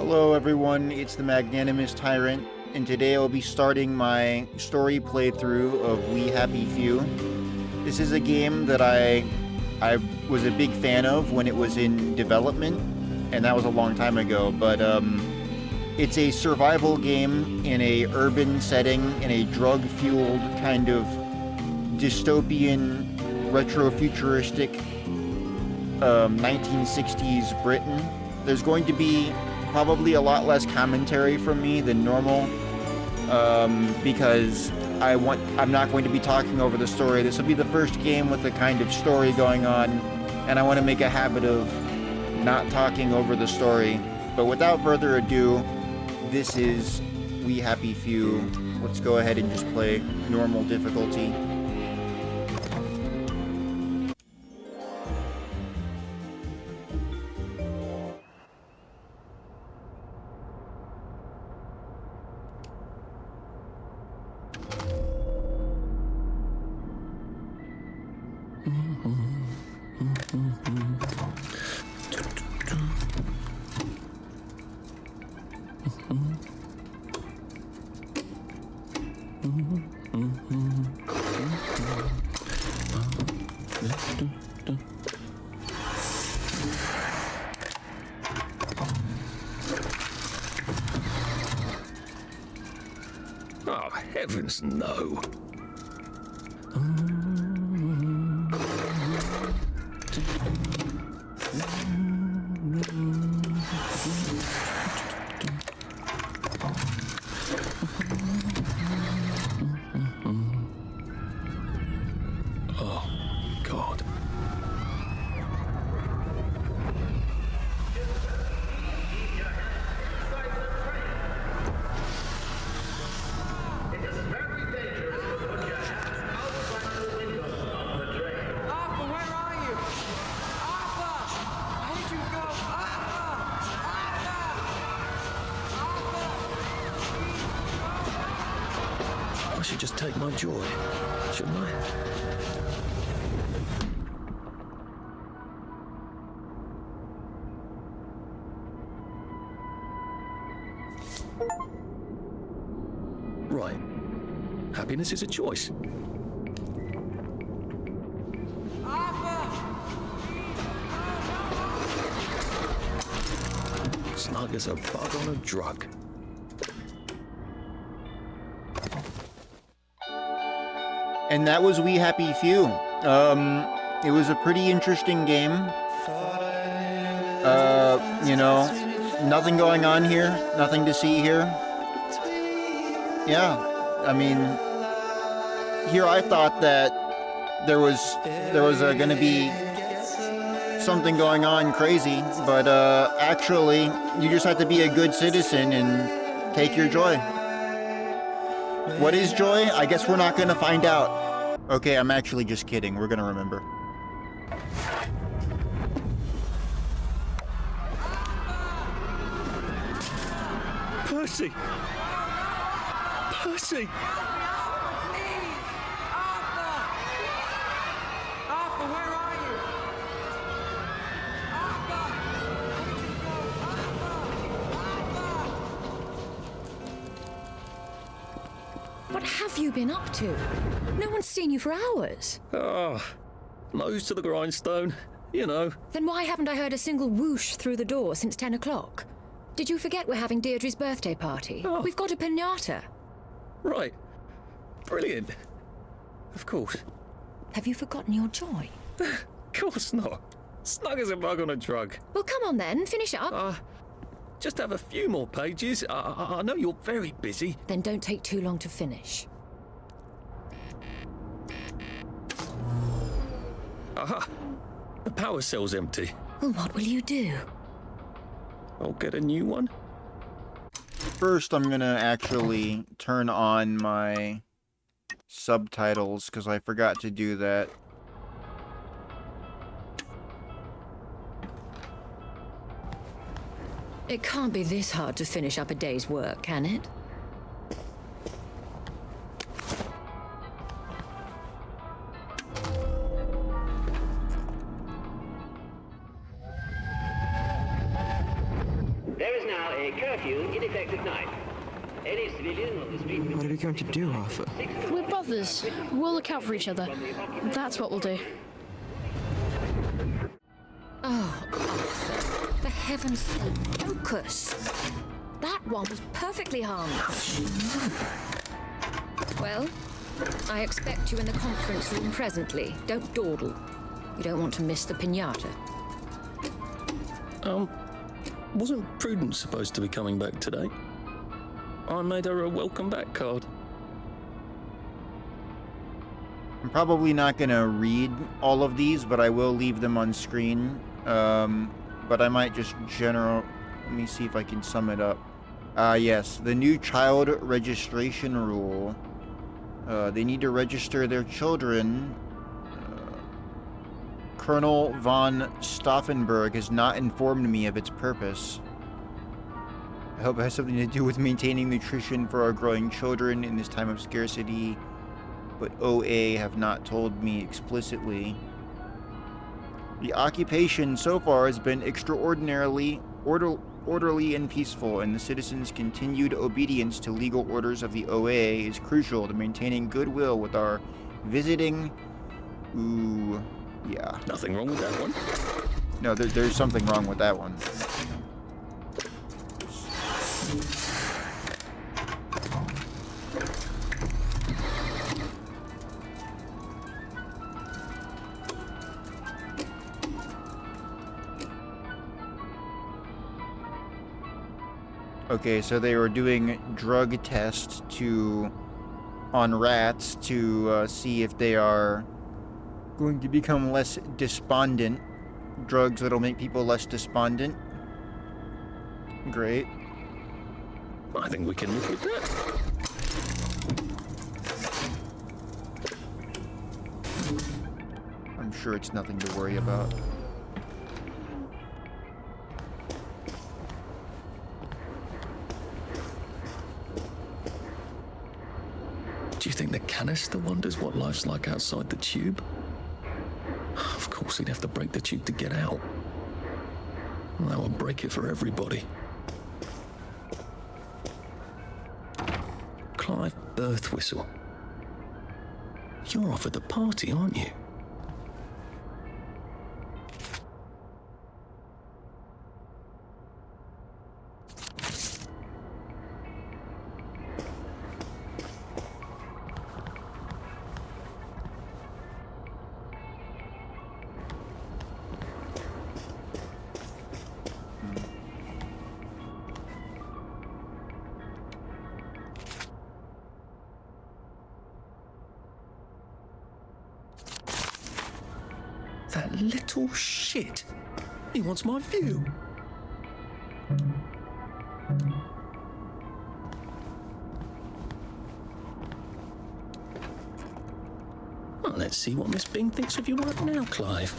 Hello everyone, it's the Magnanimous Tyrant, and today I'll be starting my story playthrough of We Happy Few. This is a game that I was a big fan of when it was in development, and that was a long time ago, but it's a survival game in a urban setting, in a drug-fueled kind of dystopian, retro-futuristic 1960s Britain. There's going to be probably a lot less commentary from me than normal, because I'm not going to be talking over the story. This will be the first game with the kind of story going on, and I want to make a habit of not talking over the story. But without further ado, this is We Happy Few. Let's go ahead and just play normal difficulty. Oh, heavens no. Oh, God. I should just take my joy, shouldn't I? Right. Happiness is a choice. Snug as a bug on a drug. And that was We Happy Few. It was a pretty interesting game. Nothing going on here, nothing to see here. Yeah, I mean, here I thought that there was going to be something going on crazy, but actually, you just have to be a good citizen and take your joy. What is joy? I guess we're not gonna find out. Okay, I'm actually just kidding. We're gonna remember. Percy! Percy! Arthur, where are you? What have you been up to? No one's seen you for hours. Ah, nose to the grindstone, you know. Then why haven't I heard a single whoosh through the door since 10 o'clock? Did you forget we're having Deirdre's birthday party? Oh. We've got a piñata. Right. Brilliant. Of course. Have you forgotten your joy? Of course not. Snug as a bug on a drug. Well, come on then, finish up. Just have a few more pages. I know you're very busy. Then don't take too long to finish. Aha! The power cell's empty. Well, what will you do? I'll get a new one. First, I'm gonna actually turn on my subtitles, because I forgot to do that. It can't be this hard to finish up a day's work, can it? There is now a a curfew in effect at night. Any civilian on the street... What are we going to do, Arthur? We're brothers. We'll look out for each other. That's what we'll do. Oh, Arthur, for heaven's sake, focus. That one was perfectly harmless. Well, I expect you in the conference room presently. Don't dawdle. You don't want to miss the piñata. Wasn't Prudence supposed to be coming back today? I made her a welcome back card. I'm probably not going to read all of these, but I will leave them on screen. But I might just let me see if I can sum it up. Yes, the new child registration rule. They need to register their children. Colonel von Stauffenberg has not informed me of its purpose. I hope it has something to do with maintaining nutrition for our growing children in this time of scarcity, but OA have not told me explicitly. The occupation so far has been extraordinarily orderly and peaceful, and the citizens' continued obedience to legal orders of the OA is crucial to maintaining goodwill with our visiting... Ooh, yeah. Nothing wrong with that one. No, there's something wrong with that one. Okay, so they were doing drug tests on rats to see if they are going to become less despondent. Drugs that'll make people less despondent. Great. I think we can live with that. I'm sure it's nothing to worry about. Do you think the canister wonders what life's like outside the tube? Of course, he'd have to break the tube to get out. Well, that would break it for everybody. Clive Birth Whistle. You're off at the party, aren't you? That little shit. He wants my view. Well, let's see what Miss Bing thinks of you right now, Clive.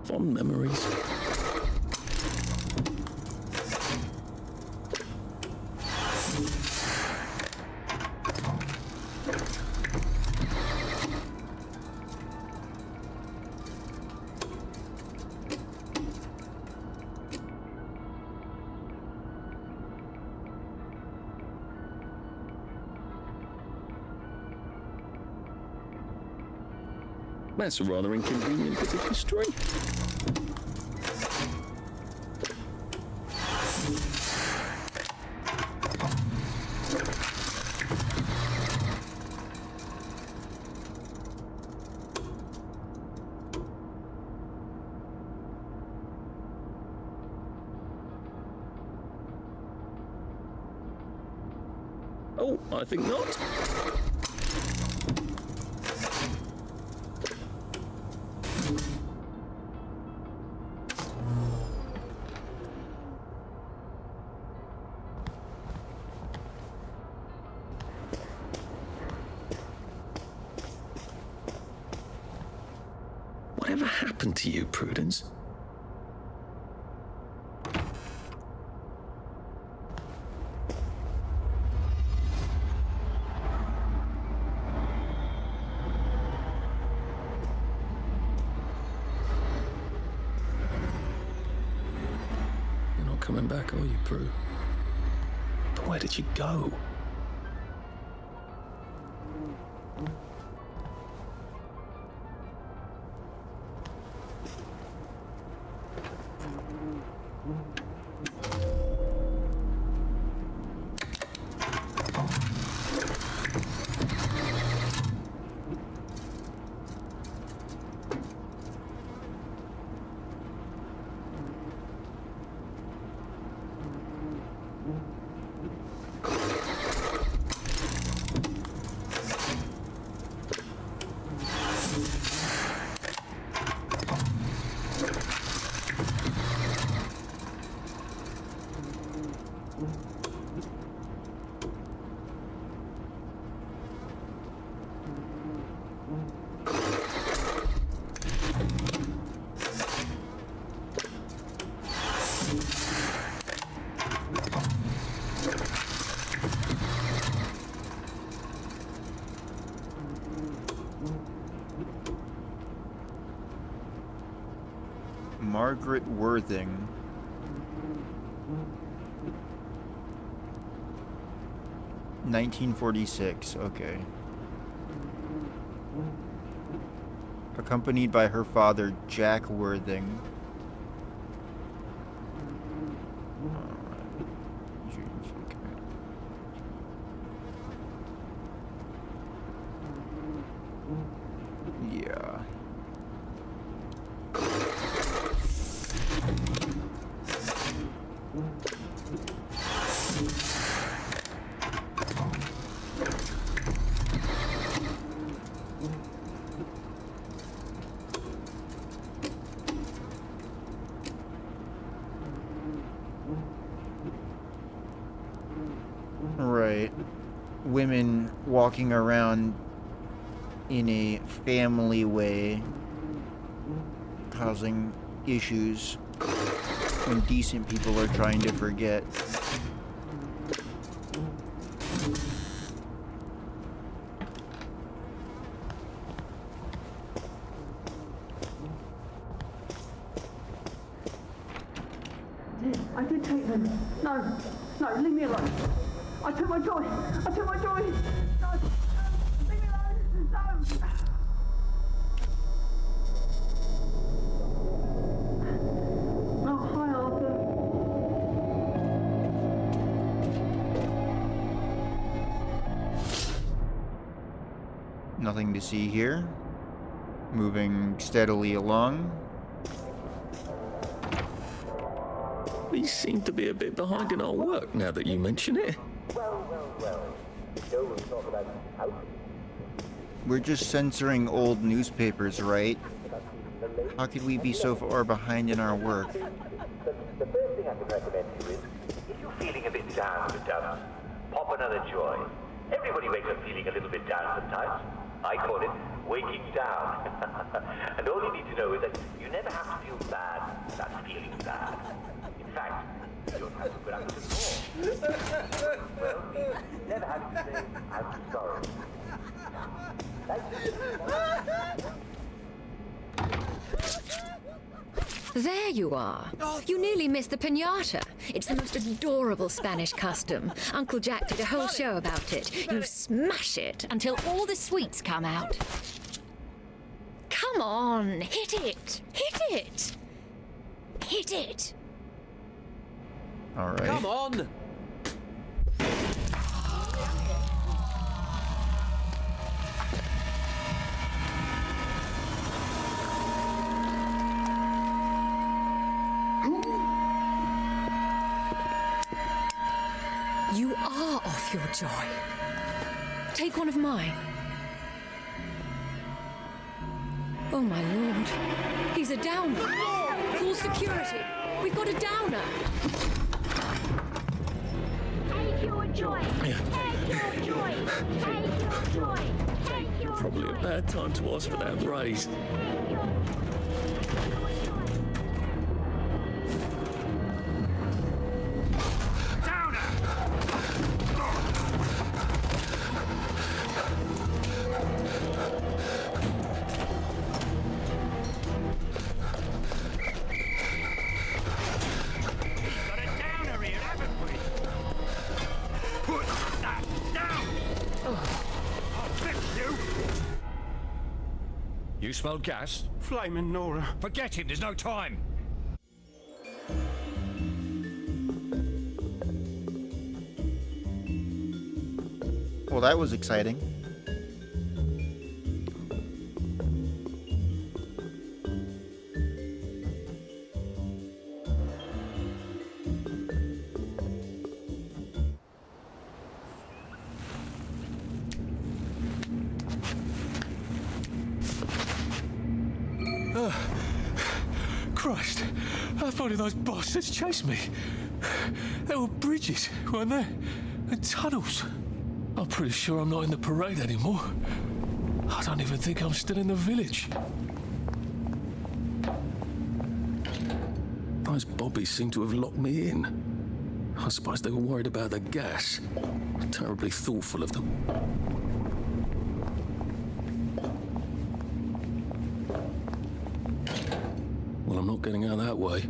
Fond memories. That's a rather inconvenient bit of history. Oh, I think not. Whatever happened to you, Prudence? coming back, are you, Prue? But where did you go? Margaret Worthing. (1946). Okay. Accompanied by her father, Jack Worthing. Yeah. Right. Women walking around in a family way, causing issues when decent people are trying to forget. I did take them. No, leave me alone. I took my joy. No, leave me alone. No. Oh, hi, Arthur. Nothing to see here. Moving steadily along. We seem to be a bit behind in our work now that you mention it. We're just censoring old newspapers, right? How could we be so far behind in our work? The first thing I can recommend to you is, if you're feeling a bit down in the dumps, pop another joy. Everybody wakes up feeling a little bit down sometimes. I call it waking down. And all you need to know is that you never have to feel bad about feeling bad. In fact, you don't have to put up with it more. Well, never have to say, I'm sorry. There you are. You nearly missed the piñata. It's the most adorable Spanish custom. Uncle Jack did a whole show about it. You smash it until all the sweets come out. Come on, hit it! Hit it! Hit it! All right. Come on! You are off your joy. Take one of mine. Oh, my lord. He's a downer. Call security. We've got a downer. Take your joy. Take your joy. Take your joy. Take your Probably joy. a bad time to ask for that raise. Take your Got a You smelled gas? Flaming Nora. Forget him, there's no time. Well, that was exciting. Christ, how far did those bastards chase me? There were bridges, weren't there? And tunnels. I'm pretty sure I'm not in the parade anymore. I don't even think I'm still in the village. Those bobbies seem to have locked me in. I suppose they were worried about the gas. Terribly thoughtful of them. Well, I'm not getting out that way.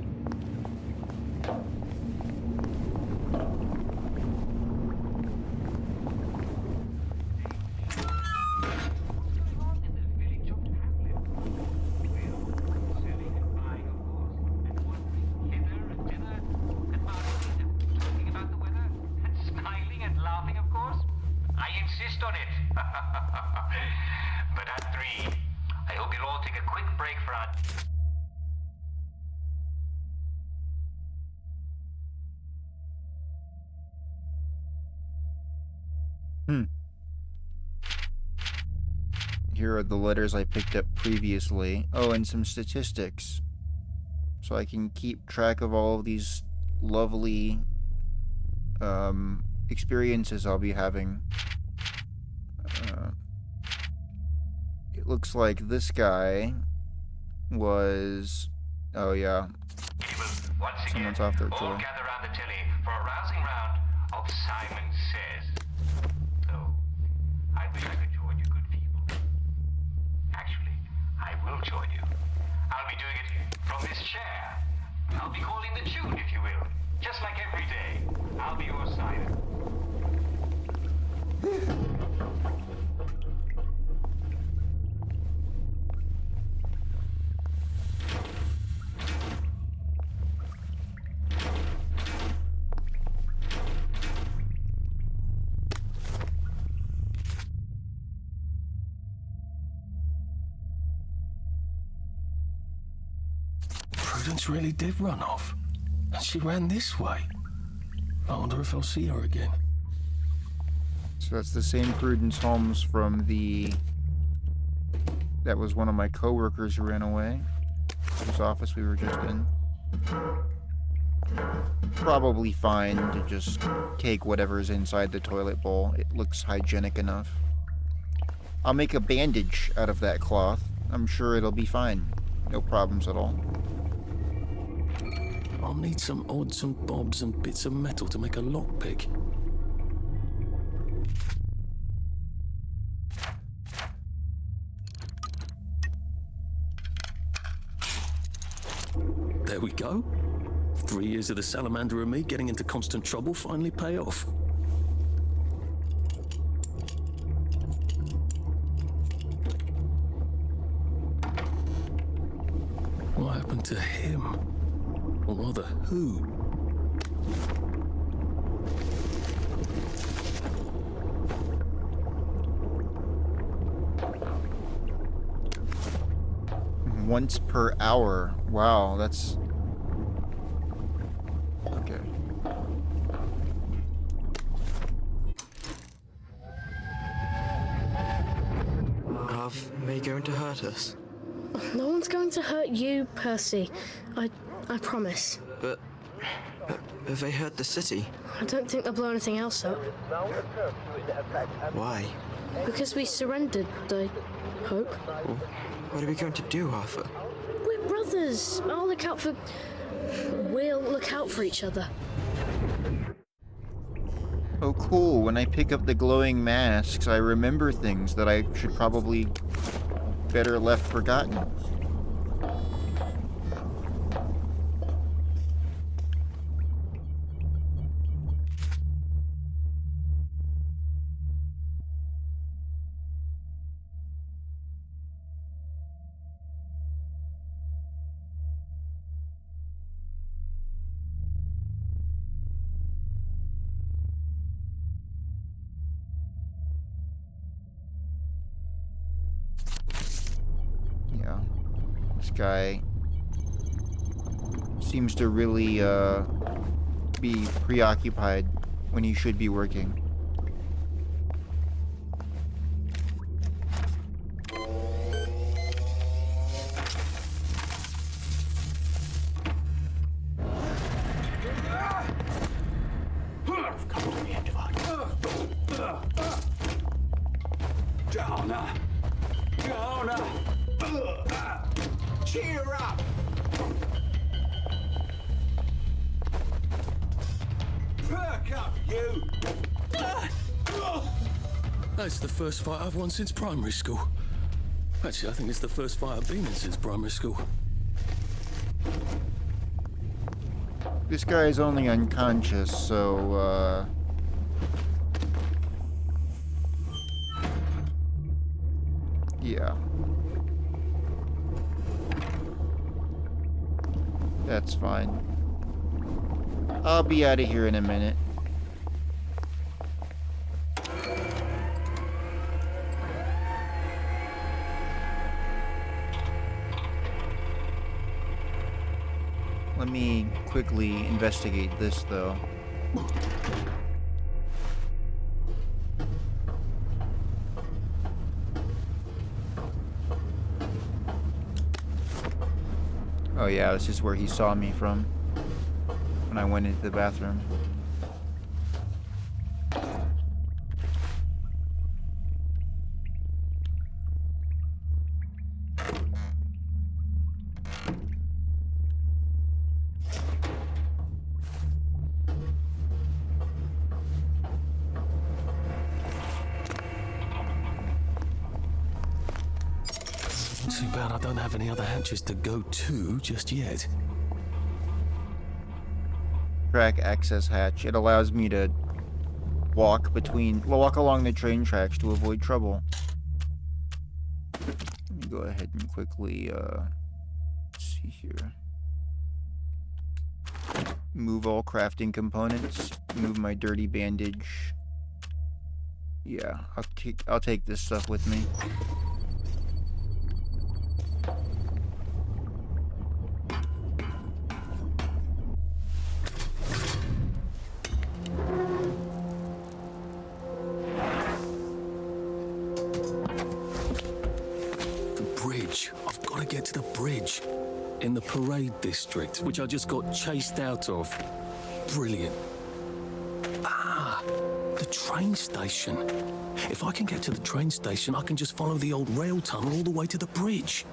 Here are the letters I picked up previously. Oh, and some statistics. So I can keep track of all of these lovely experiences I'll be having. It looks like this guy was... Oh, yeah. Someone's off their tour. Gather around the telly for a rousing round of Simon Says. Oh, I wish I could join you, good people. Actually, I will join you. I'll be doing it from this chair. I'll be calling the tune, if you will. Just like every day. I'll be your side. Prudence really did run off. And she ran this way. I wonder if I'll see her again. So that's the same Prudence Holmes from the... That was one of my coworkers who ran away. Whose office we were just in. Probably fine to just take whatever's inside the toilet bowl. It looks hygienic enough. I'll make a bandage out of that cloth. I'm sure it'll be fine. No problems at all. I'll need some odds and bobs and bits of metal to make a lockpick. There we go. 3 years of the salamander and me getting into constant trouble finally pay off. What happened to him? Or rather, who? Once per hour. Wow, that's... Okay. Are they going to hurt us? No one's going to hurt you, Percy. I promise. But have they hurt the city? I don't think they'll blow anything else up. Why? Because we surrendered, I hope. Well, what are we going to do, Arthur? We're brothers. We'll look out for each other. Oh, cool. When I pick up the glowing masks, I remember things that I should probably better left forgotten. guy seems to really be preoccupied when he should be working. Cheer up! Perk up, you! That's the first fight I've won since primary school. Actually, I think it's the first fight I've been in since primary school. This guy is only unconscious, so, yeah. That's fine. I'll be out of here in a minute. Let me quickly investigate this, though. Oh yeah, this is where he saw me from when I went into the bathroom. Too bad I don't have any other hatches to go to just yet. Track access hatch. It allows me to walk along the train tracks to avoid trouble. Let me go ahead and quickly, let's see here. Move all crafting components. Move my dirty bandage. Yeah, I'll take this stuff with me. I've got to get to the bridge in the parade district, which I just got chased out of. Brilliant. Ah, the train station. If I can get to the train station, I can just follow the old rail tunnel all the way to the bridge.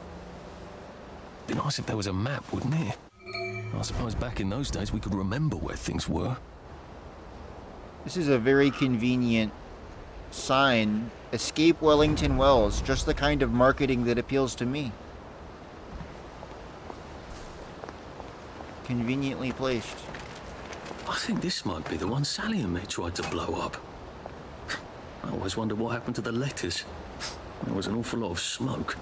Be nice if there was a map, wouldn't it? I suppose back in those days we could remember where things were. This is a very convenient sign. Escape Wellington Wells. Just the kind of marketing that appeals to me. Conveniently placed. I think this might be the one Sally and me tried to blow up. I always wondered what happened to the letters. There was an awful lot of smoke.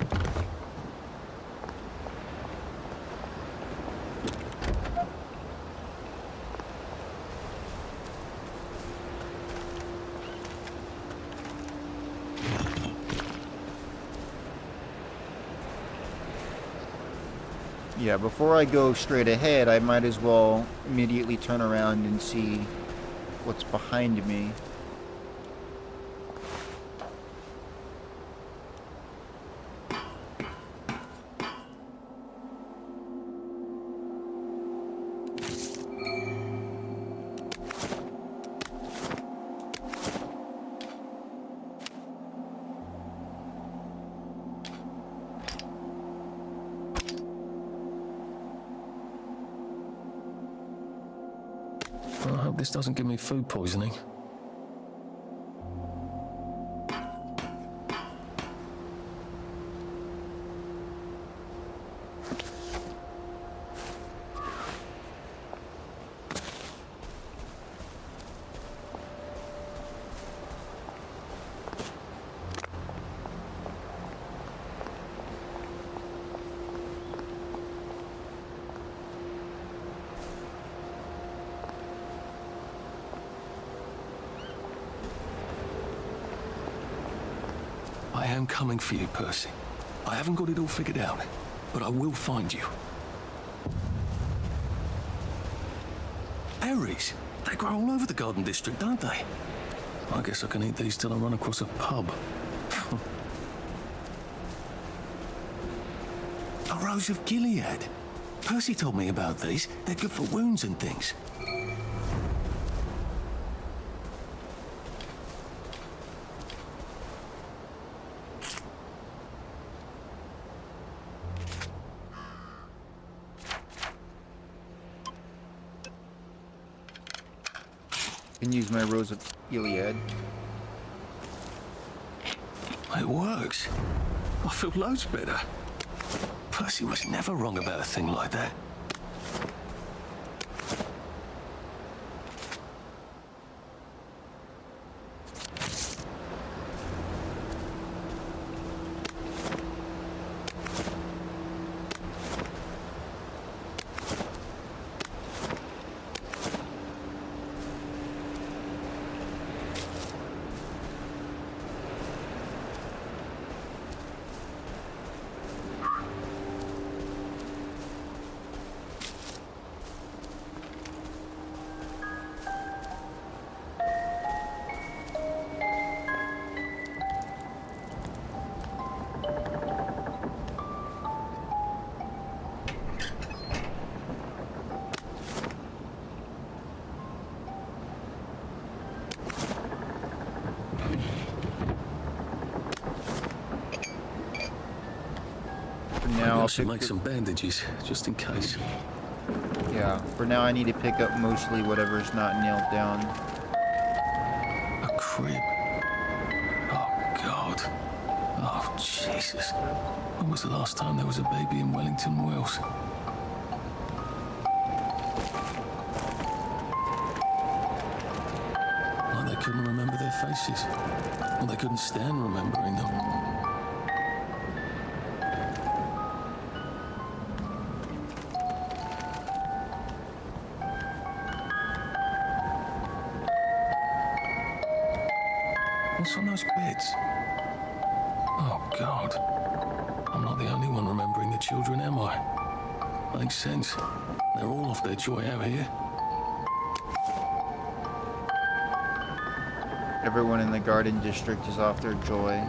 Yeah, before I go straight ahead, I might as well immediately turn around and see what's behind me. I hope this doesn't give me food poisoning. I am coming for you, Percy. I haven't got it all figured out. but I will find you. Berries? They grow all over the Garden District, don't they? I guess I can eat these till I run across a pub. A Rose of Gilead. Percy told me about these. They're good for wounds and things. Can use my Rose of Gilead. It works. I feel loads better. Percy was never wrong about a thing like that. Now I should make some bandages, just in case. Yeah, for now I need to pick up mostly whatever's not nailed down. A crib. Oh, God. Oh, Jesus. When was the last time there was a baby in Wellington Wells? Like they couldn't remember their faces. Or they couldn't stand remembering them. What's on those beds? Oh, God. I'm not the only one remembering the children, am I? Makes sense. They're all off their joy out here. Everyone in the Garden District is off their joy.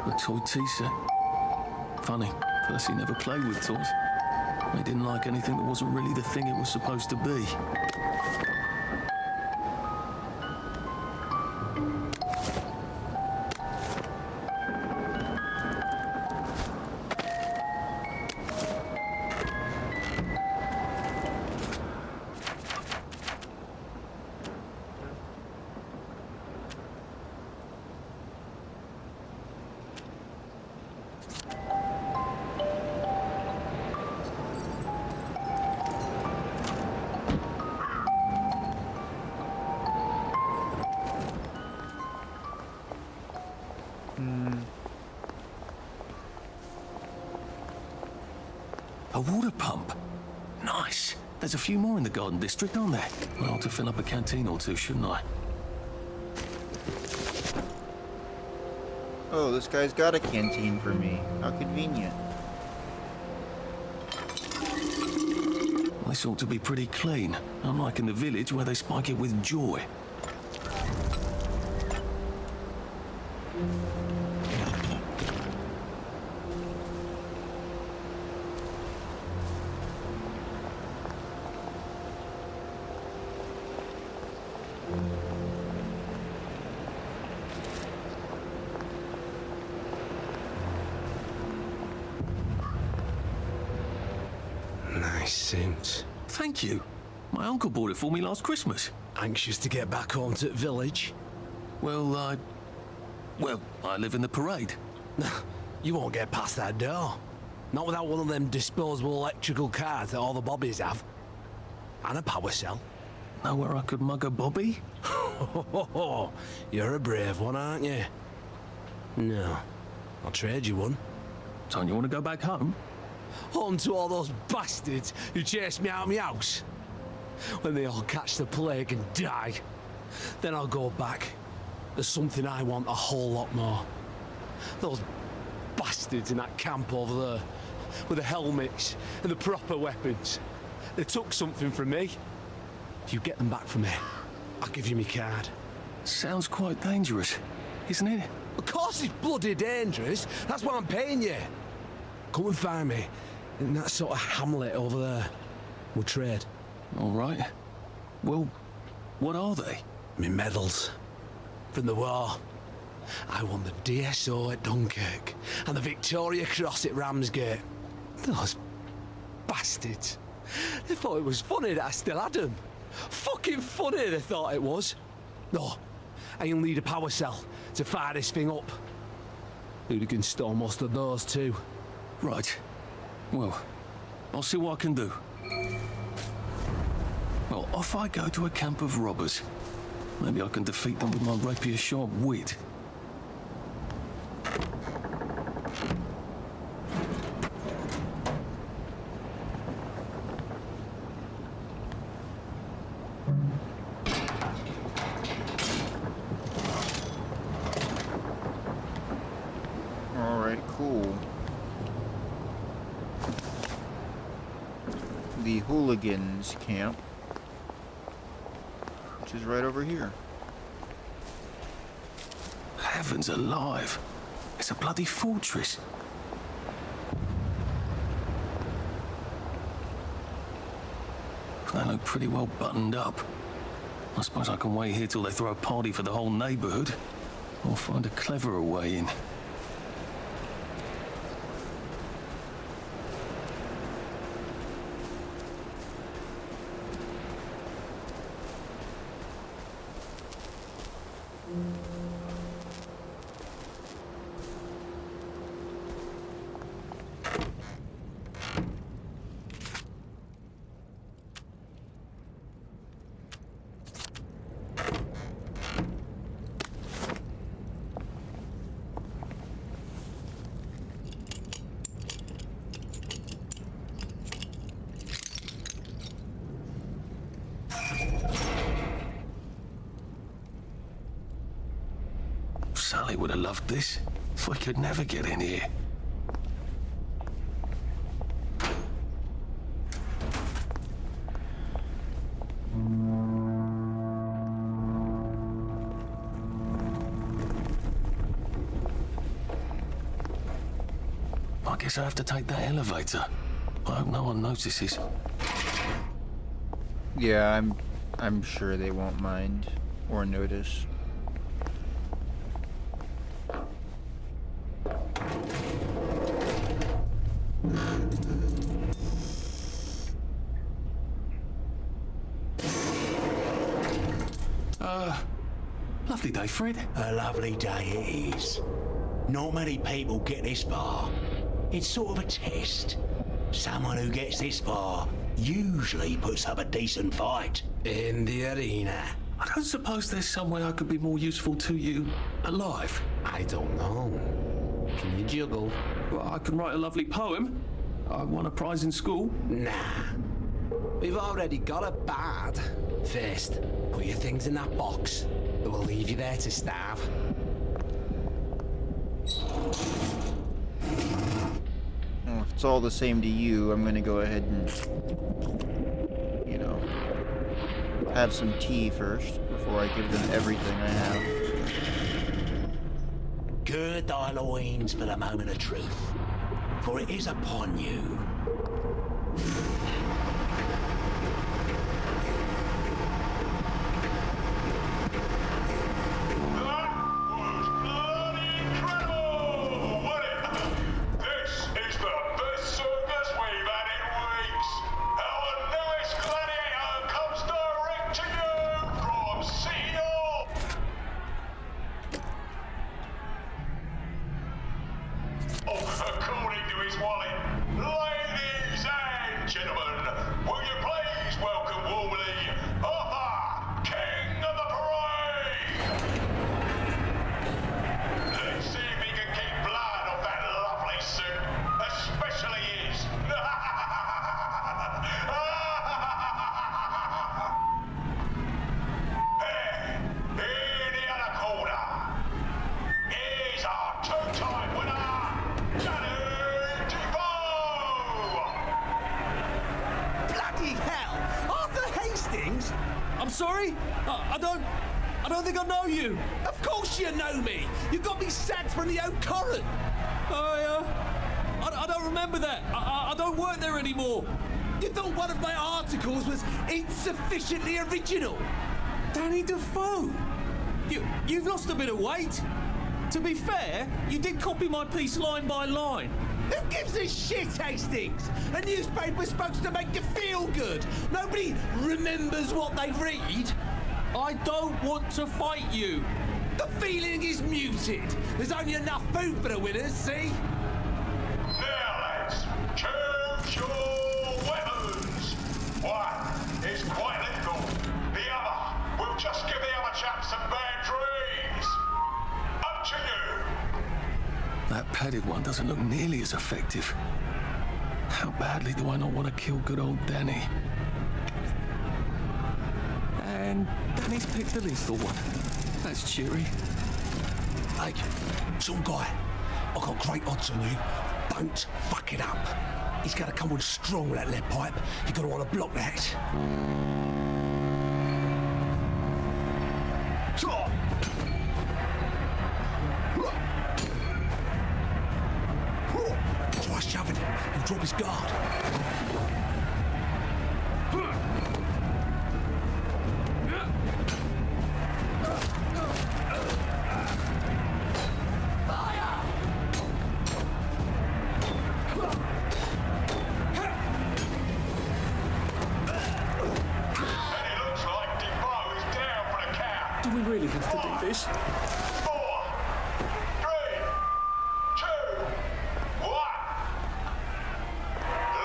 A toy tea set. Funny, Percy never played with toys. He didn't like anything that wasn't really the thing it was supposed to be. A water pump. Nice. There's a few more in the Garden District, aren't there? I ought to fill up a canteen or two, shouldn't I? Oh, this guy's got a canteen for me. How convenient. This ought to be pretty clean, unlike in the village where they spike it with joy. Nice suit. Thank you. My uncle bought it for me last Christmas. Anxious to get back home to the village? Well, I live in the parade. You won't get past that door. Not without one of them disposable electrical cars that all the bobbies have. And a power cell. Know where I could mug a bobby? You're a brave one, aren't you? No, I'll trade you one. Don't you want to go back home? Home to all those bastards who chased me out of my house. When they all catch the plague and die, then I'll go back. There's something I want a whole lot more. Those bastards in that camp over there, with the helmets and the proper weapons. They took something from me. If you get them back from me, I'll give you my card. Sounds quite dangerous, isn't it? Of course it's bloody dangerous. That's why I'm paying you. Come and find me in that sort of hamlet over there. We'll trade. All right. Well, what are they? Me medals. From the war. I won the DSO at Dunkirk and the Victoria Cross at Ramsgate. Those bastards. They thought it was funny that I still had them. Fucking funny they thought it was. No, I'll need a power cell to fire this thing up. Hooligans stole most of those too. Right. Well, I'll see what I can do. Well, off I go to a camp of robbers. Maybe I can defeat them with my rapier-sharp wit. Cool. The hooligans camp, which is right over here. Heavens alive! It's a bloody fortress. They look pretty well buttoned up. I suppose I can wait here till they throw a party for the whole neighborhood, or find a cleverer way in. Sally would have loved this. We could never get in here. I guess I have to take that elevator. I hope no one notices. Yeah, I'm sure they won't mind or notice. Lovely day, Fred. A lovely day it is. Not many people get this far. It's sort of a test. Someone who gets this far usually puts up a decent fight. In the arena. I don't suppose there's some way I could be more useful to you alive. I don't know. Can you juggle? Well, I can write a lovely poem. I won a prize in school. Nah. We've already got a bard. First, put your things in that box. It will leave you there to starve. Well, if it's all the same to you, I'm gonna go ahead and, you know, have some tea first before I give them everything I have. Gird thy loins for the moment of truth, for it is upon you. According to his wallet, ladies and gentlemen, will you please welcome I'm sorry? I don't think I know you. Of course you know me. You got me sacked from the Oak Current. I don't remember that. I don't work there anymore. You thought one of my articles was insufficiently original. Danny Defoe. You've lost a bit of weight. To be fair, you did copy my piece line by line. Who gives a shit, Hastings? A newspaper's supposed to make you feel good. Nobody remembers what they read. I don't want to fight you. The feeling is muted. There's only enough food for the winners, see? Now, lads, choose your weapons. One is quite lethal. The other will just give the other chap some bad dreams. Up to you. That padded one doesn't look nearly as effective. How badly do I not want to kill good old Danny? And Danny's picked the lethal one. That's cheery. Hey, some guy, I've got great odds on you. Don't fuck it up. He's gonna come on strong with that lead pipe. You're gonna want to block that. Try shoving him. He'll drop his guard. Do we really have to do this? 4, 3, 2, 1.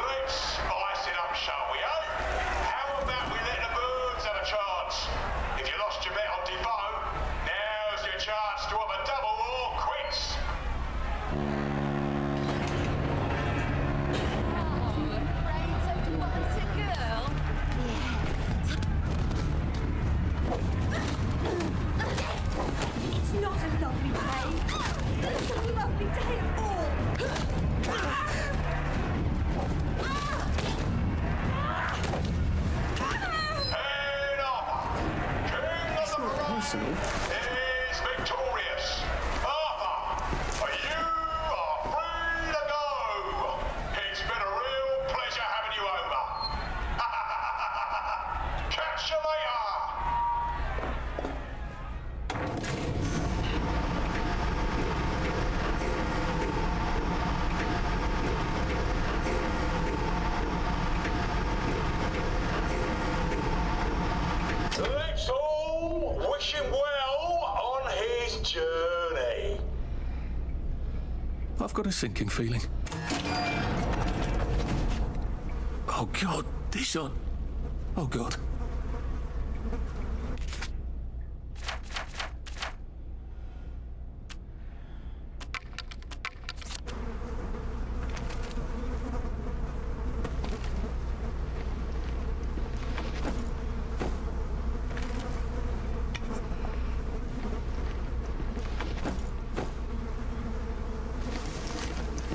Let's spice it up, shall we, eh? How about we let the birds have a chance? If you lost your bet on Defoe, now's your chance to have a double or quits. It's not a lovely day. It's not a lovely day at all. Head off! King of the Rock is victorious. Arthur, you are free to go. It's been a real pleasure having you over. Catch you later. Let's all wish him well on his journey. I've got a sinking feeling. Oh God, this on. Oh God.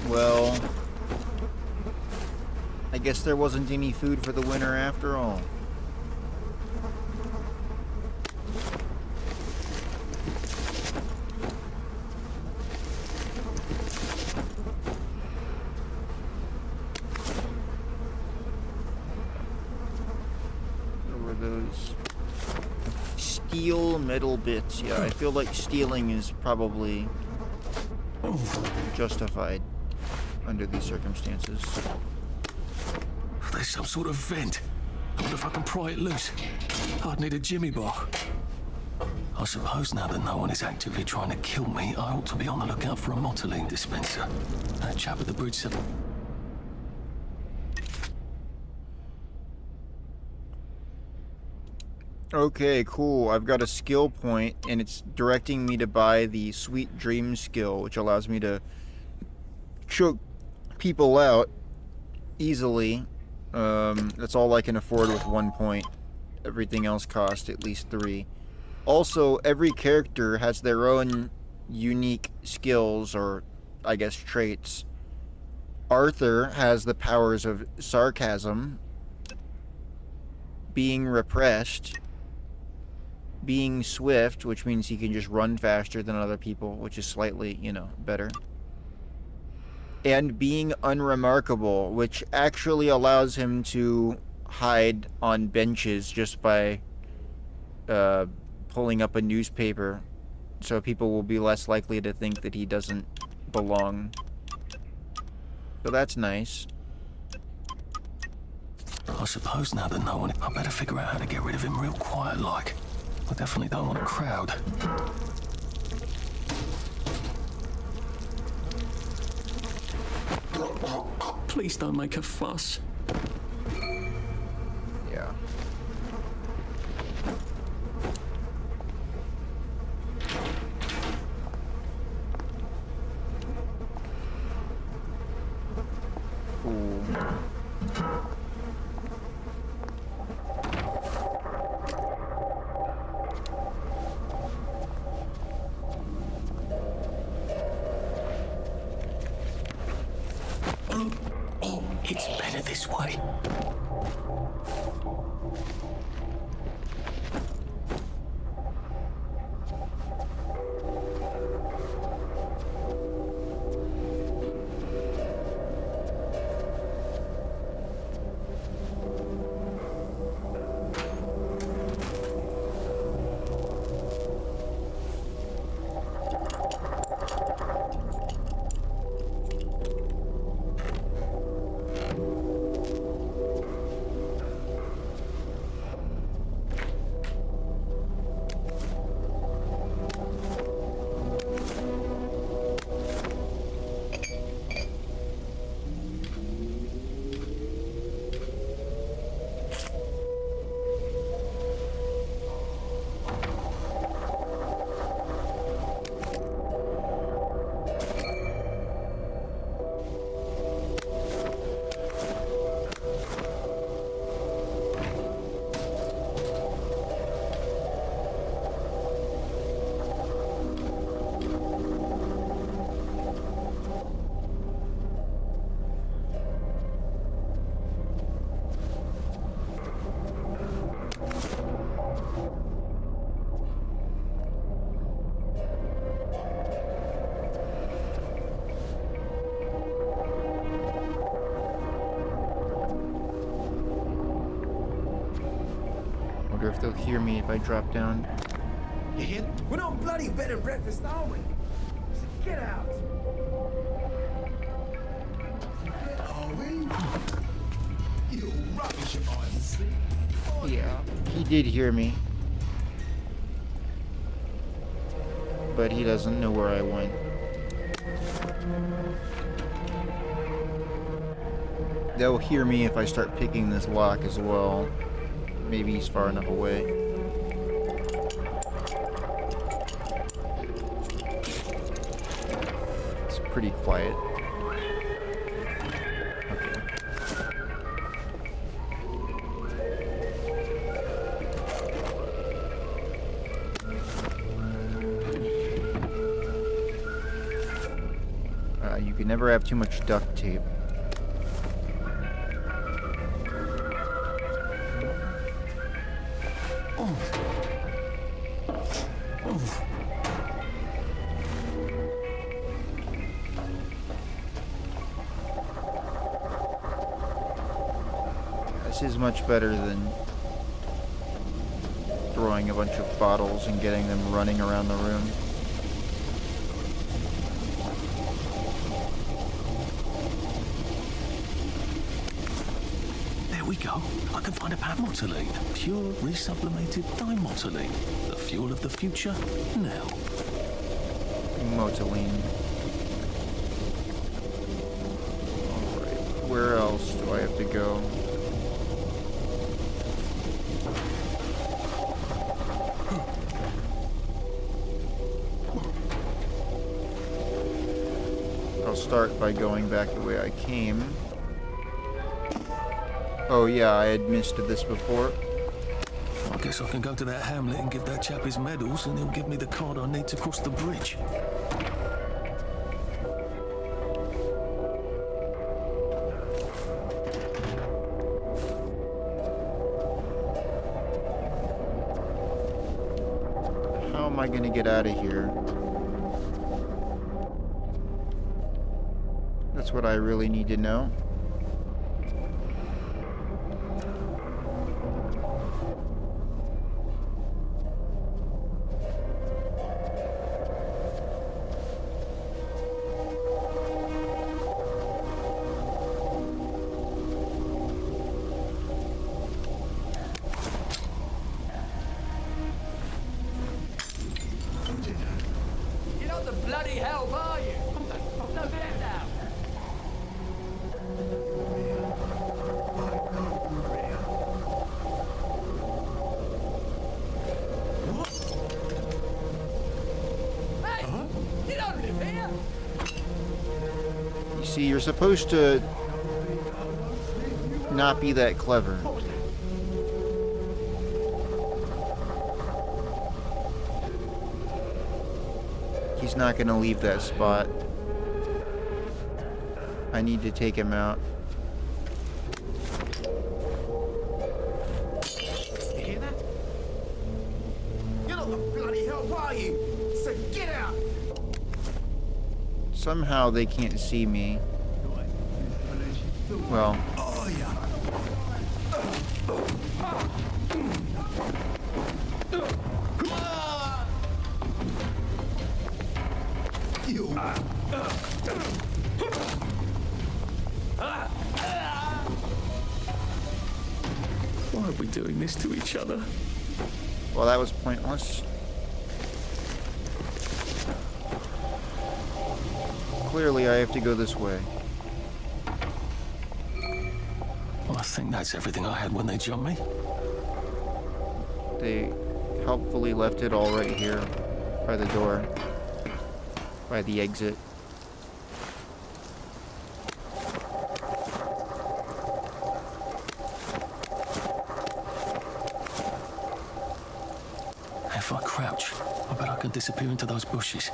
Well, I guess there wasn't any food for the winter after all. What were those? Steel metal bits. Yeah, I feel like stealing is probably justified under these circumstances. There's some sort of vent. I wonder if I can pry it loose. I'd need a jimmy bar. I suppose now that no one is actively trying to kill me, I ought to be on the lookout for a motoline dispenser. That chap at the bridge said... Okay, cool. I've got a skill point, and it's directing me to buy the Sweet Dream skill, which allows me to choke people out easily. That's all I can afford with 1 point. Everything else costs at least 3. Also, every character has their own unique skills, or I guess traits. Arthur has the powers of sarcasm, being repressed, being swift, which means he can just run faster than other people, which is slightly, you know, better. And being unremarkable, which actually allows him to hide on benches just by pulling up a newspaper, so people will be less likely to think that he doesn't belong. So that's nice. I suppose now that no one, I better figure out how to get rid of him real quiet like. I definitely don't want a crowd. Please don't make a fuss. Yeah. Ooh. It's better this way. Wonder if they'll hear me if I drop down. You hear? We're not bloody bed and breakfast, are we? So get out. Are we? You rubbish, honestly. Yeah, he did hear me. But he doesn't know where I went. They'll hear me if I start picking this lock as well. Maybe he's far enough away. It's pretty quiet. You can never have too much duct tape. This is much better than throwing a bunch of bottles and getting them running around the room. There we go. I can find a motoline. Pure resublimated dimotoline. The fuel of the future, now. Motoline. Alright, where else do I have to go? I'll start by going back the way I came. Oh yeah, I had missed this before. I guess I can go to that hamlet and give that chap his medals, and he'll give me the card I need to cross the bridge. am I gonna get out of here? That's what I really need to know. You're not the bloody hell, are you? No, get down. Hey, you don't live here. You see, you're supposed to not be that clever. He's not gonna leave that spot. I need to take him out. You hear that? You're not the bloody hell, are you? So get out. Somehow they can't see me. Well, Oh, yeah. You. Why are we doing this to each other? well, that was pointless. Clearly, I have to go this way. Well, I think that's everything I had when they jumped me. They helpfully left it all right here by the door, by the exit. If I crouch, I bet I can disappear into those bushes.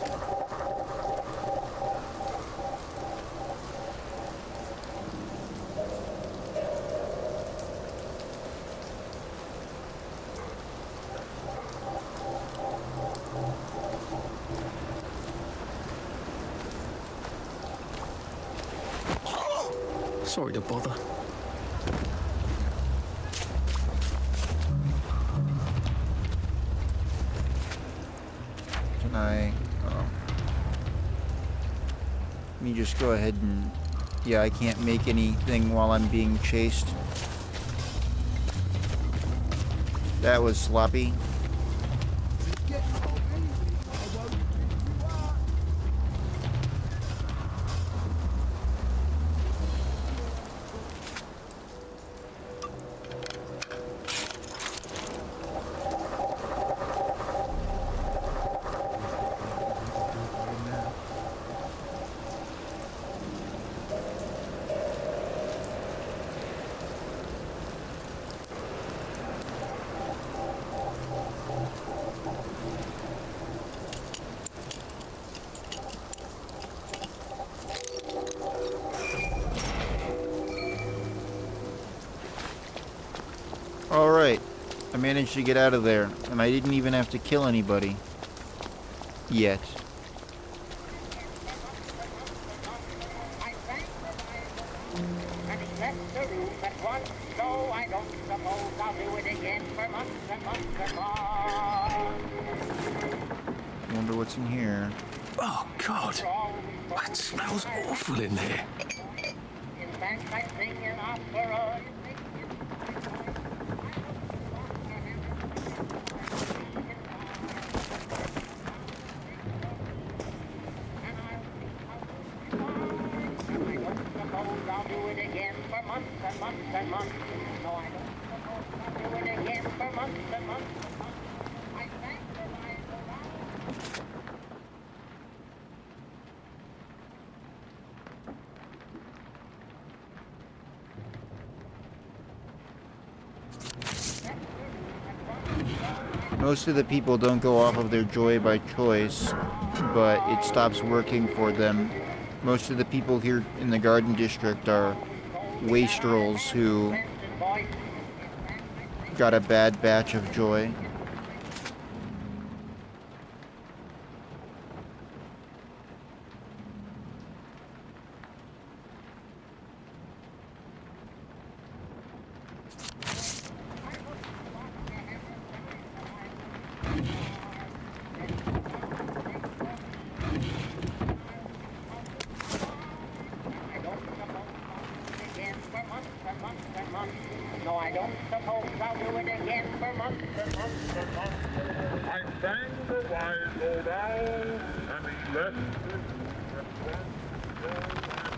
Sorry to bother. Can I... let me just go ahead and... yeah, I can't make anything while I'm being chased. That was sloppy. Alright, I managed to get out of there, and I didn't even have to kill anybody. Yet. Wonder what's in here. Oh, God. That smells awful in there. Most of the people don't go off of their joy by choice, but it stops working for them. Most of the people here in the Garden District are wastrels who got a bad batch of joy. supposed I'll do it again for months and months and months. I sang the wise old owl, and he left it.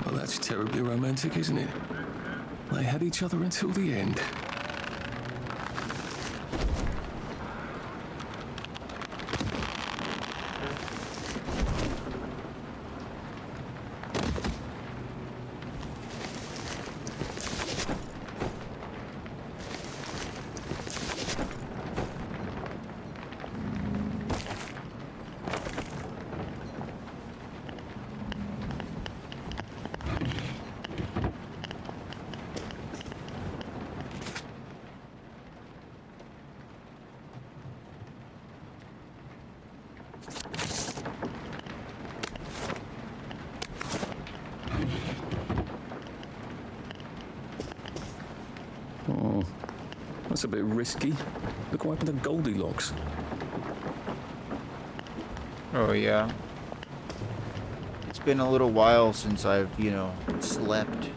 Well, that's terribly romantic, isn't it? They had each other until the end. Oh, that's a bit risky. Look what happened to Goldilocks. Oh, yeah. It's been a little while since I've, slept.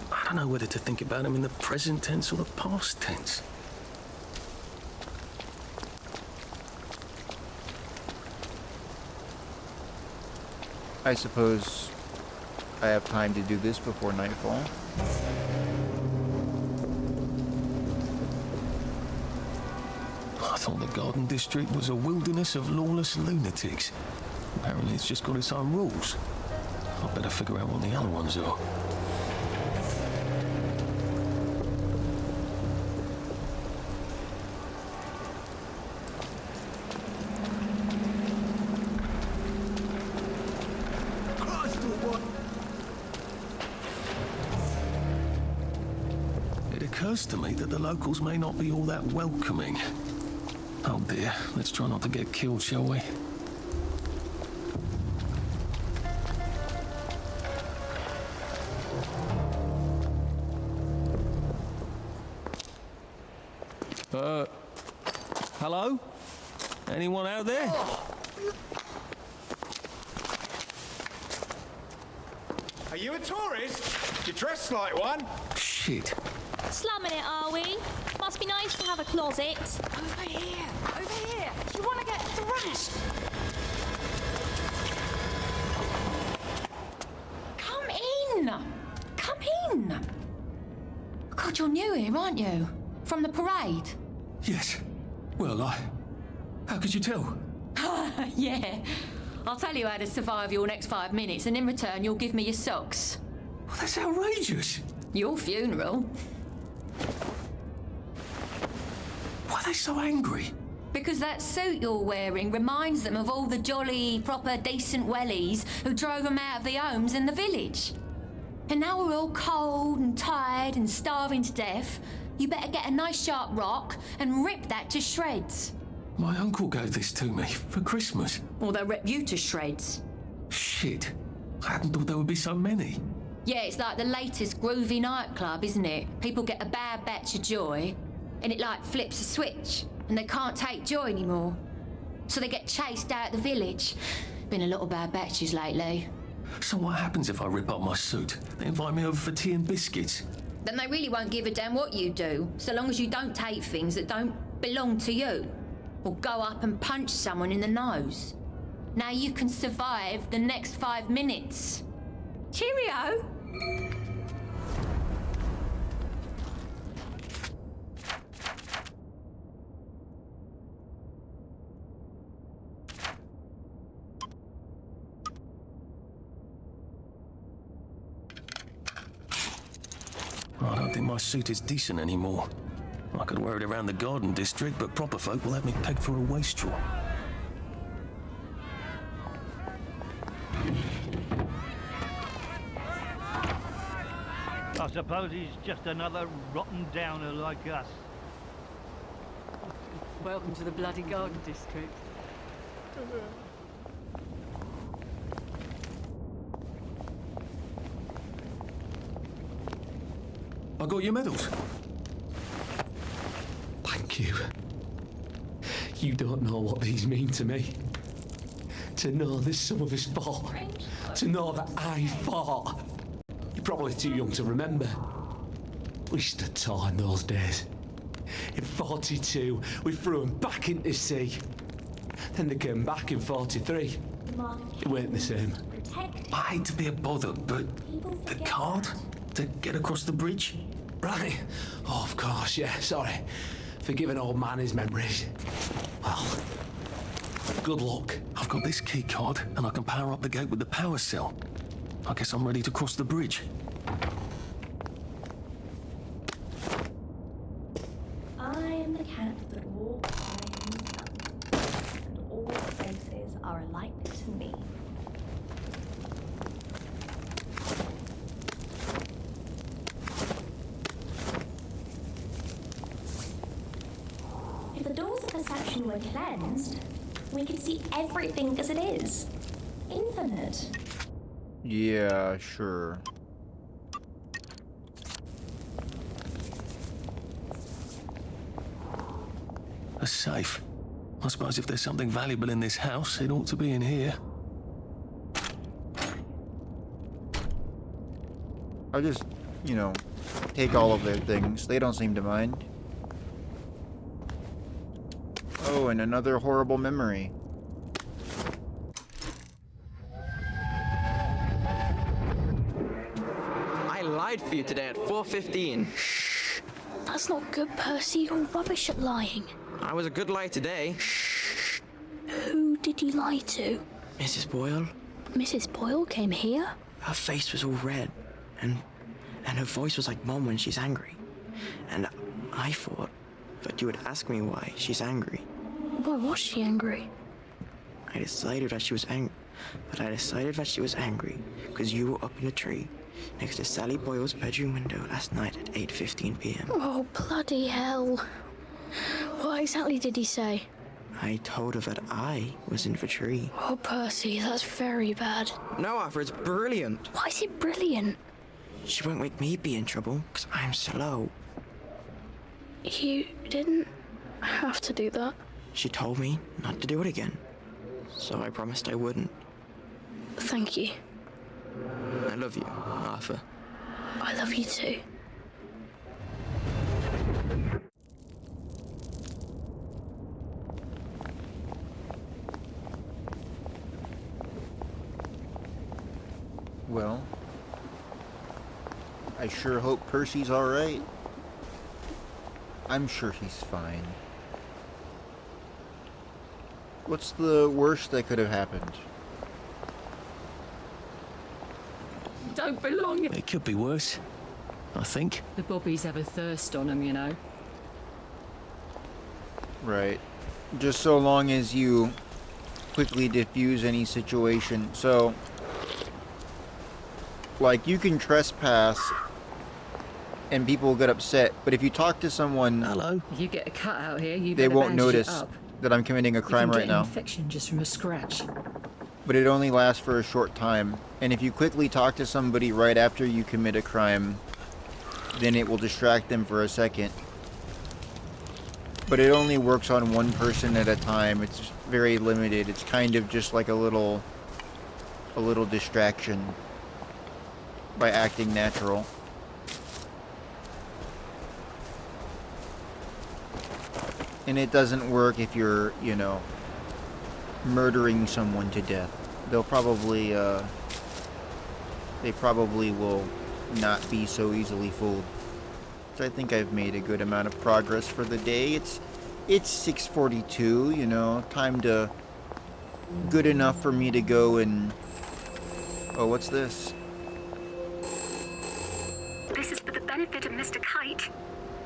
I don't know whether to think about him in the present tense or the past tense. I suppose I have time to do this before nightfall. I thought the Garden District was a wilderness of lawless lunatics. Apparently it's just got its own rules. I'd better figure out what the other ones are. It occurs to me that the locals may not be all that welcoming. Oh dear, let's try not to get killed, shall we? Hello? Anyone out there? Are you a tourist? You dress like one. Shit. Slumming it, are we? Must be nice to have a closet. Over here! Over here! You want to get thrashed? Come in! Come in! God, you're new here, aren't you? From the parade? Yes. Well, how could you tell? Yeah. I'll tell you how to survive your next 5 minutes, and in return, you'll give me your socks. Well, that's outrageous. Your funeral. Why are they so angry? Because that suit you're wearing reminds them of all the jolly, proper, decent wellies who drove them out of their homes in the village. And now we're all cold and tired and starving to death. You better get a nice sharp rock and rip that to shreds. My uncle gave this to me for Christmas. Or they'll rip you to shreds. Shit. I hadn't thought there would be so many. Yeah, it's like the latest groovy nightclub, isn't it? People get a bad batch of joy, and it like flips a switch, and they can't take joy anymore. So they get chased out of the village. Been a lot of bad batches lately. So what happens if I rip up my suit? They invite me over for tea and biscuits. Then they really won't give a damn what you do, so long as you don't take things that don't belong to you. Or go up and punch someone in the nose. Now you can survive the next 5 minutes. Cheerio! I don't think my suit is decent anymore. I could wear it around the Garden District, but proper folk will have me pegged for a wastrel. I suppose he's just another rotten downer like us. Welcome to the bloody Garden District. I got your medals. Thank you. You don't know what these mean to me. To know there's some of us fought. To know that I fought. You're probably too young to remember. We stood tall in those days. In 42, we threw them back into sea. Then they came back in 43. It weren't the same. I hate to be a bother, but the card to get across the bridge? Right. Oh, of course, yeah, sorry. Forgive an old man his memories. Well, good luck. I've got this key card, and I can power up the gate with the power cell. I guess I'm ready to cross the bridge. I am the cat that walks by in the sun, and all faces are alike to me. If the doors of perception were cleansed, we could see everything as it is. Infinite. Yeah, sure. A safe. I suppose if there's something valuable in this house, it ought to be in here. I'll just, you know, take all of their things. They don't seem to mind. Oh, and another horrible memory. I lied for you today at 4:15. That's not good, Percy. You're rubbish at lying. I was a good lie today. Who did you lie to? Mrs. Boyle, Mrs. Boyle came here? her face was all red, and her voice was like Mom when she's angry. And I thought that you would ask me why she's angry. Why was she angry? I decided that she was angry because you were up in a tree next to Sally Boyle's bedroom window last night at 8:15 p.m. Oh, bloody hell. What exactly did he say? I told her that I was in the tree. Oh, Percy, that's very bad. No, Arthur, it's brilliant. Why is it brilliant? She won't make me be in trouble because I'm slow. You didn't have to do that. She told me not to do it again, so I promised I wouldn't. Thank you. I love you, Arthur. I love you too. Well, I sure hope Percy's alright. I'm sure he's fine. What's the worst that could have happened? Don't belong. It could be worse, I think. The bobbies have a thirst on them, you know. Right. Just so long as you quickly diffuse any situation. So, like, you can trespass and people get upset, but if you talk to someone, hello, if you get a cut out here, you they better won't bandage it notice up. that I'm committing a crime right now. You can get an infection just from a scratch. But it only lasts for a short time. And if you quickly talk to somebody right after you commit a crime, then it will distract them for a second. But it only works on one person at a time. It's very limited. It's kind of just like a little distraction by acting natural. And it doesn't work if you're, you know, murdering someone to death. They'll probably, they probably will not be so easily fooled. So I think I've made a good amount of progress for the day. It's 6:42, you know, time to, good enough for me to go and, oh, what's this? This is for the benefit of Mr. Kite.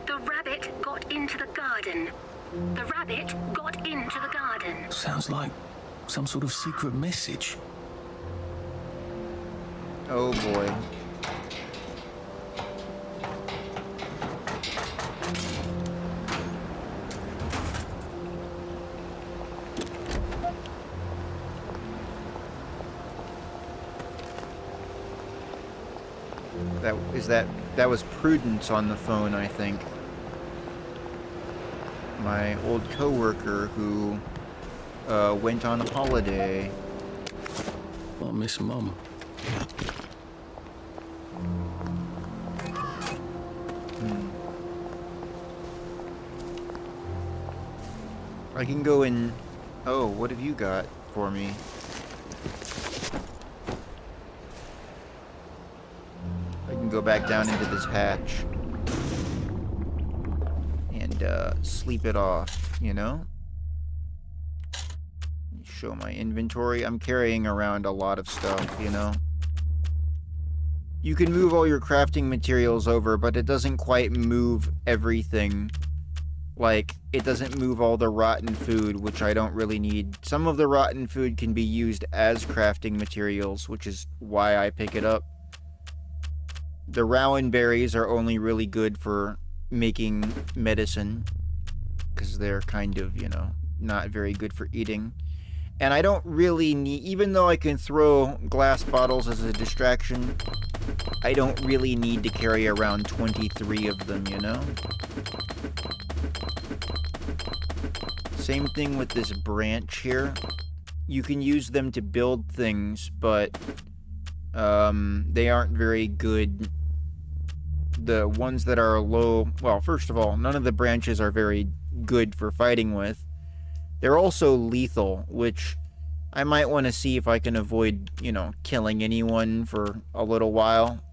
The rabbit got into the garden. The rabbit got into the garden. Sounds like some sort of secret message. Oh boy. Is that That was Prudence on the phone, I think. My old coworker who went on holiday. I miss Mum. I can go in... Oh, what have you got for me? I can go back down into this hatch. And, sleep it off, you know? Show my inventory. I'm carrying around a lot of stuff, you know? You can move all your crafting materials over, but it doesn't quite move everything. Like, it doesn't move all the rotten food, which I don't really need. Some of the rotten food can be used as crafting materials, which is why I pick it up. The rowan berries are only really good for making medicine, because they're kind of, you know, not very good for eating. And I don't really need, even though I can throw glass bottles as a distraction, I don't really need to carry around 23 of them, you know? Same thing with this branch here. You can use them to build things, but they aren't very good. The ones that are low, well, first of all, none of the branches are very good for fighting with. They're also lethal, which I might want to see if I can avoid, you know, killing anyone for a little while.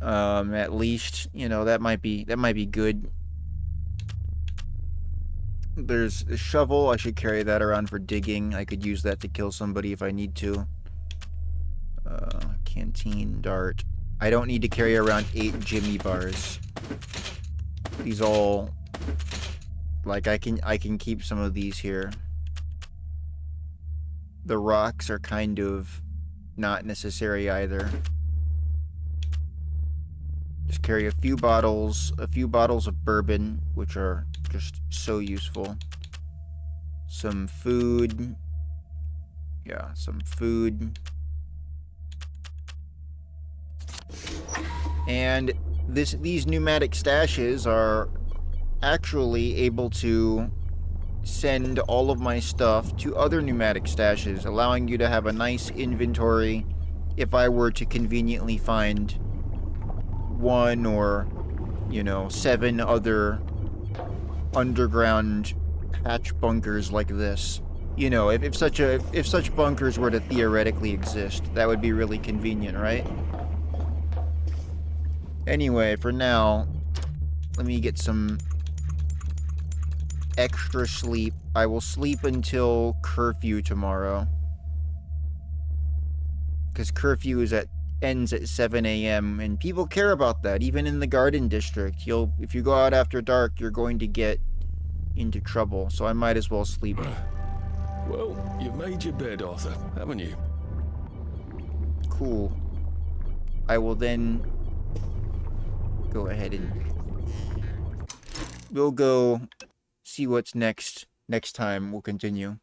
At least, you know, that might be good. There's a shovel. I should carry that around for digging. I could use that to kill somebody if I need to. Canteen dart. I don't need to carry around 8 Jimmy bars. These all... Like, I can keep some of these here. The rocks are kind of not necessary either. Just carry a few bottles of bourbon, which are just so useful. Some food. Yeah, some food. And these pneumatic stashes are actually able to send all of my stuff to other pneumatic stashes, allowing you to have a nice inventory if I were to conveniently find 1 or, you know, 7 other underground hatch bunkers like this. You know, if such bunkers were to theoretically exist, that would be really convenient, right? Anyway, for now, let me get some extra sleep. I will sleep until curfew tomorrow. Because curfew ends at 7 a.m. and people care about that, even in the Garden District. If you go out after dark, you're going to get into trouble, so I might as well sleep. Well, you've made your bed, Arthur, haven't you? Cool. I will then go ahead and we'll go see what's next. Next time we'll continue.